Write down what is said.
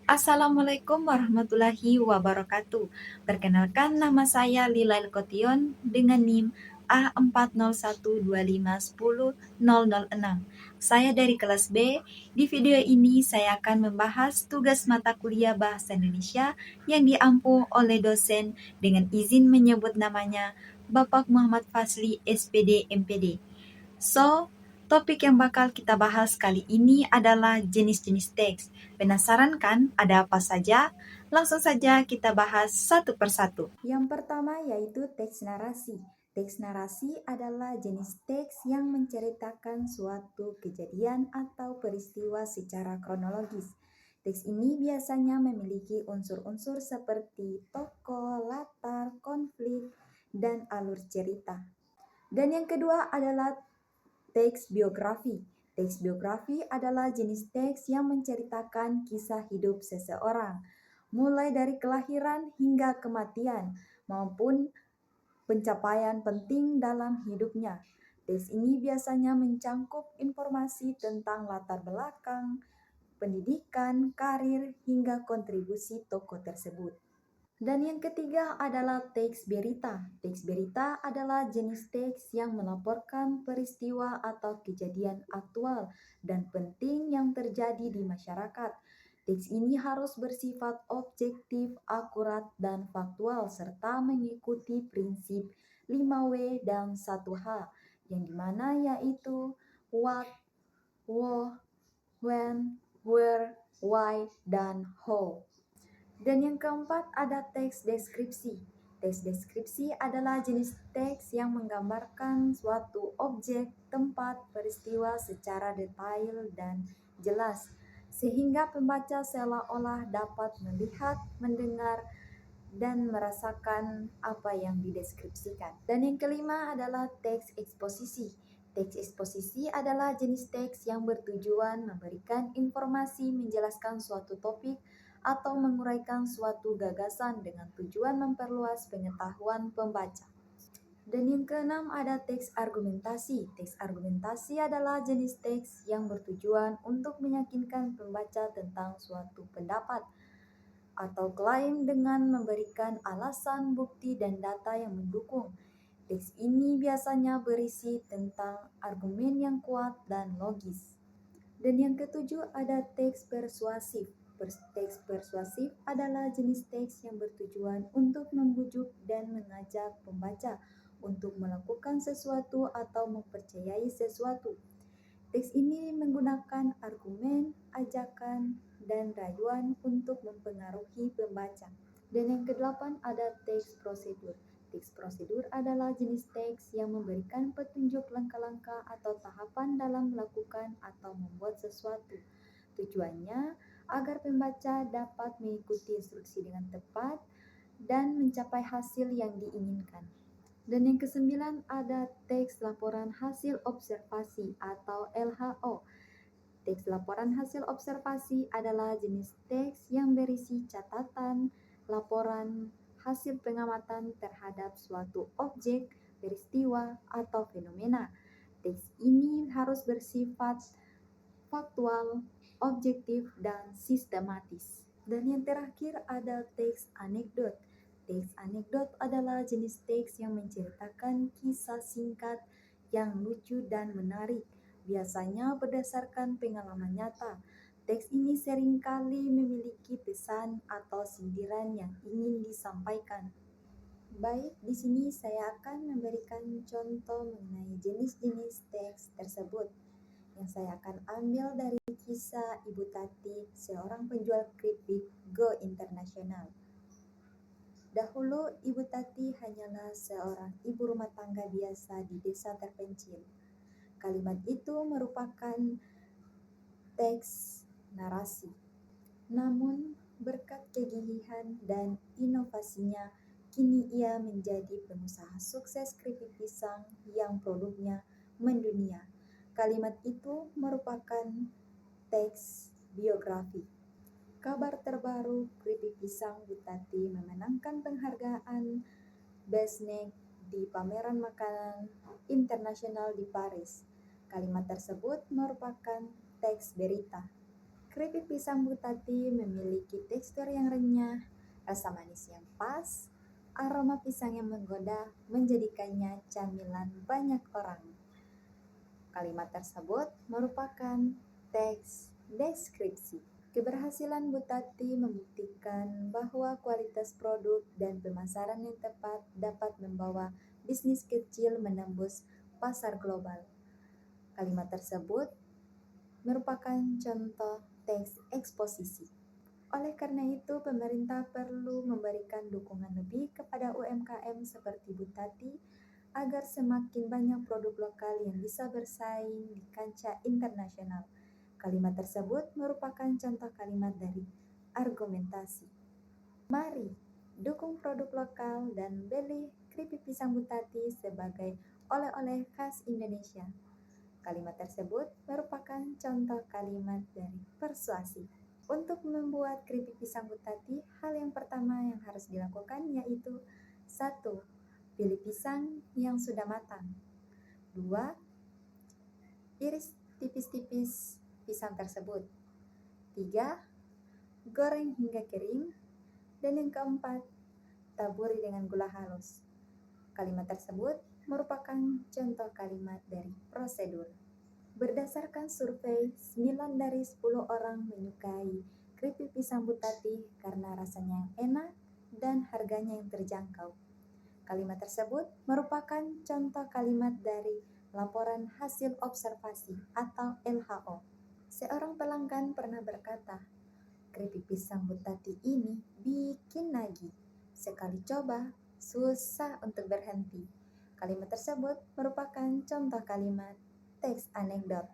Assalamualaikum warahmatullahi wabarakatuh. Perkenalkan, nama saya Lilail Kotion dengan NIM A4012510006. Saya dari kelas B. Di video ini saya akan membahas tugas mata kuliah Bahasa Indonesia yang diampu oleh dosen dengan izin menyebut namanya Bapak Muhammad Fasli SPD MPD. Topik yang bakal kita bahas kali ini adalah jenis-jenis teks. Penasaran kan ada apa saja? Langsung saja kita bahas satu persatu. Yang pertama yaitu teks narasi. Teks narasi adalah jenis teks yang menceritakan suatu kejadian atau peristiwa secara kronologis. Teks ini biasanya memiliki unsur-unsur seperti tokoh, latar, konflik, dan alur cerita. Dan yang kedua adalah teks biografi. Teks biografi adalah jenis teks yang menceritakan kisah hidup seseorang, mulai dari kelahiran hingga kematian, maupun pencapaian penting dalam hidupnya. Teks ini biasanya mencangkup informasi tentang latar belakang, pendidikan, karir, hingga kontribusi tokoh tersebut. Dan yang ketiga adalah teks berita. Teks berita adalah jenis teks yang melaporkan peristiwa atau kejadian aktual dan penting yang terjadi di masyarakat. Teks ini harus bersifat objektif, akurat, dan faktual serta mengikuti prinsip 5W dan 1H, yang dimana yaitu what, who, when, where, why, dan how. Dan yang keempat ada teks deskripsi. Teks deskripsi adalah jenis teks yang menggambarkan suatu objek, tempat, peristiwa secara detail dan jelas, sehingga pembaca seolah-olah dapat melihat, mendengar, dan merasakan apa yang dideskripsikan. Dan yang kelima adalah teks eksposisi. Teks eksposisi adalah jenis teks yang bertujuan memberikan informasi, menjelaskan suatu topik, atau menguraikan suatu gagasan dengan tujuan memperluas pengetahuan pembaca. Dan yang keenam ada teks argumentasi. Teks argumentasi adalah jenis teks yang bertujuan untuk meyakinkan pembaca tentang suatu pendapat atau klaim dengan memberikan alasan, bukti, dan data yang mendukung. Teks ini biasanya berisi tentang argumen yang kuat dan logis. Dan yang ketujuh ada teks persuasif. Teks persuasif adalah jenis teks yang bertujuan untuk membujuk dan mengajak pembaca untuk melakukan sesuatu atau mempercayai sesuatu. Teks ini menggunakan argumen, ajakan, dan rayuan untuk mempengaruhi pembaca. Dan yang kedelapan ada teks prosedur. Teks prosedur adalah jenis teks yang memberikan petunjuk langkah-langkah atau tahapan dalam melakukan atau membuat sesuatu. Tujuannya agar pembaca dapat mengikuti instruksi dengan tepat dan mencapai hasil yang diinginkan. Dan yang kesembilan ada teks laporan hasil observasi atau LHO. Teks laporan hasil observasi adalah jenis teks yang berisi catatan, laporan, hasil pengamatan terhadap suatu objek, peristiwa, atau fenomena. Teks ini harus bersifat faktual, objektif, dan sistematis. Dan yang terakhir ada teks anekdot. Teks anekdot adalah jenis teks yang menceritakan kisah singkat yang lucu dan menarik, biasanya berdasarkan pengalaman nyata. Teks ini seringkali memiliki pesan atau sindiran yang ingin disampaikan. Baik, di sini saya akan memberikan contoh mengenai jenis-jenis teks tersebut yang saya akan ambil dari kisah Ibu Tati, seorang penjual keripik go internasional. Dahulu, Ibu Tati hanyalah seorang ibu rumah tangga biasa di desa terpencil. Kalimat itu merupakan teks narasi. Namun, berkat kegigihan dan inovasinya, kini ia menjadi pengusaha sukses keripik pisang yang produknya mendunia. Kalimat itu merupakan teks biografi. Kabar terbaru, keripik pisang Bu Tati memenangkan penghargaan Best Snack di pameran makanan internasional di Paris. Kalimat tersebut merupakan teks berita. Keripik pisang Bu Tati memiliki tekstur yang renyah, rasa manis yang pas, aroma pisang yang menggoda menjadikannya camilan banyak orang. Kalimat tersebut merupakan teks deskripsi. Keberhasilan Butati membuktikan bahwa kualitas produk dan pemasaran yang tepat dapat membawa bisnis kecil menembus pasar global. Kalimat tersebut merupakan contoh teks eksposisi. Oleh karena itu, pemerintah perlu memberikan dukungan lebih kepada UMKM seperti Butati agar semakin banyak produk lokal yang bisa bersaing di kancah internasional. Kalimat tersebut merupakan contoh kalimat dari argumentasi. Mari dukung produk lokal dan beli keripik pisang Butati sebagai oleh-oleh khas Indonesia. Kalimat tersebut merupakan contoh kalimat dari persuasi. Untuk membuat keripik pisang Butati, hal yang pertama yang harus dilakukan yaitu 1. Pilih pisang yang sudah matang. 2. Iris tipis-tipis pisang tersebut. 3. Goreng hingga kering. Dan yang keempat, taburi dengan gula halus. Kalimat tersebut merupakan contoh kalimat dari prosedur. Berdasarkan survei, 9 dari 10 orang menyukai keripik pisang Butati karena rasanya yang enak dan harganya yang terjangkau. Kalimat tersebut merupakan contoh kalimat dari laporan hasil observasi atau LHO. Seorang pelanggan pernah berkata, keripik pisang Butati ini bikin nagih. Sekali coba, susah untuk berhenti. Kalimat tersebut merupakan contoh kalimat teks anekdot.